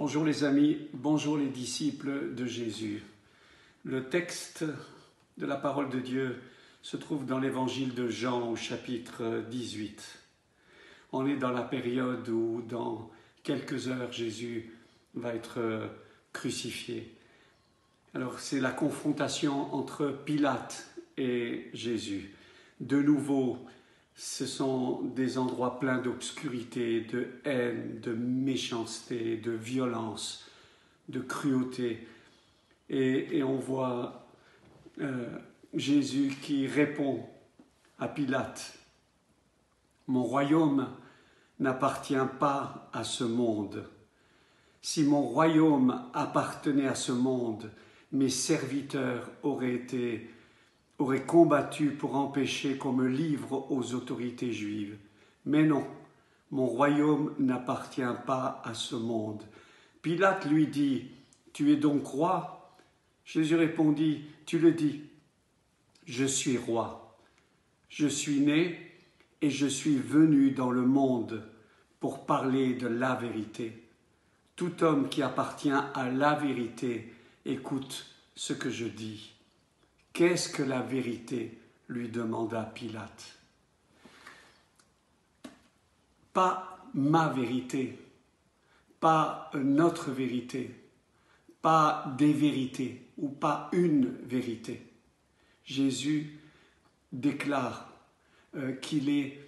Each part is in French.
Bonjour les amis, bonjour les disciples de Jésus. Le texte de la parole de Dieu se trouve dans l'évangile de Jean au chapitre 18. On est dans la période où dans quelques heures Jésus va être crucifié. Alors c'est la confrontation entre Pilate et Jésus. De nouveau, ce sont des endroits pleins d'obscurité, de haine, de méchanceté, de violence, de cruauté. Et on voit Jésus qui répond à Pilate. « Mon royaume n'appartient pas à ce monde. Si mon royaume appartenait à ce monde, mes serviteurs auraient combattu pour empêcher qu'on me livre aux autorités juives. Mais non, mon royaume n'appartient pas à ce monde. » Pilate lui dit, « Tu es donc roi ?» Jésus répondit, « Tu le dis, je suis roi. Je suis né et je suis venu dans le monde pour parler de la vérité. Tout homme qui appartient à la vérité écoute ce que je dis. » Qu'est-ce que la vérité ? Lui demanda Pilate. Pas ma vérité, pas notre vérité, pas des vérités ou pas une vérité. Jésus déclare qu'il est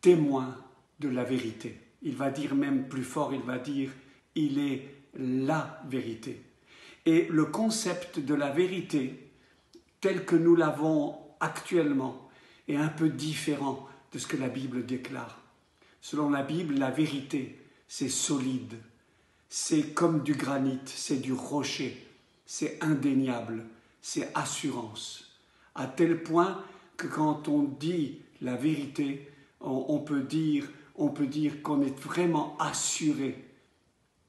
témoin de la vérité. Il va dire même plus fort, il va dire il est la vérité. Et le concept de la vérité tel que nous l'avons actuellement, est un peu différent de ce que la Bible déclare. Selon la Bible, la vérité, c'est solide, c'est comme du granit, c'est du rocher, c'est indéniable, c'est assurance. À tel point que quand on dit la vérité, on peut dire qu'on est vraiment assuré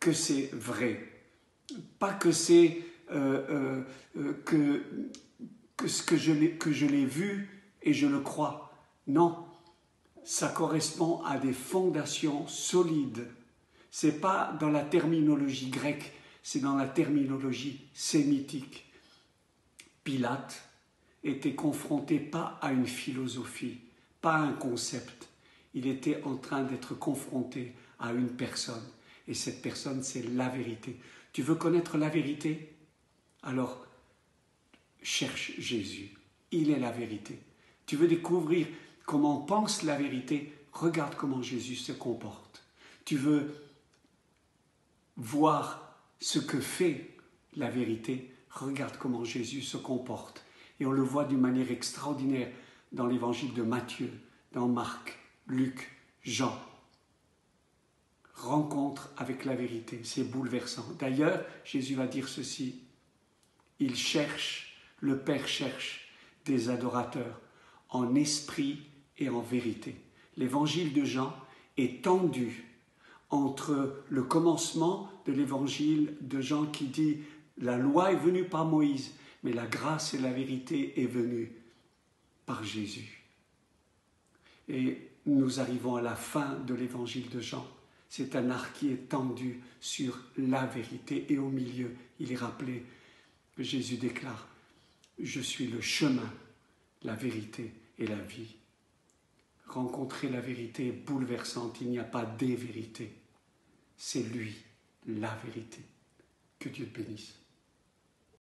que c'est vrai. Pas que c'est que je l'ai vu et je le crois. Non, ça correspond à des fondations solides. Ce n'est pas dans la terminologie grecque, c'est dans la terminologie sémitique. Pilate était confronté pas à une philosophie, pas à un concept. Il était en train d'être confronté à une personne. Et cette personne, c'est la vérité. Tu veux connaître la vérité ? Alors, cherche Jésus, il est la vérité. Tu veux découvrir comment pense la vérité, regarde comment Jésus se comporte. Tu veux voir ce que fait la vérité, regarde comment Jésus se comporte. Et on le voit d'une manière extraordinaire dans l'évangile de Matthieu, dans Marc, Luc, Jean. Rencontre avec la vérité, c'est bouleversant. D'ailleurs, Jésus va dire ceci, le Père cherche des adorateurs en esprit et en vérité. L'évangile de Jean est tendu entre le commencement de l'évangile de Jean qui dit « La loi est venue par Moïse, mais la grâce et la vérité est venue par Jésus. » Et nous arrivons à la fin de l'évangile de Jean. C'est un arc qui est tendu sur la vérité et au milieu, il est rappelé que Jésus déclare « Je suis le chemin, la vérité et la vie. » Rencontrer la vérité est bouleversante, il n'y a pas des vérités. C'est lui, la vérité. Que Dieu te bénisse.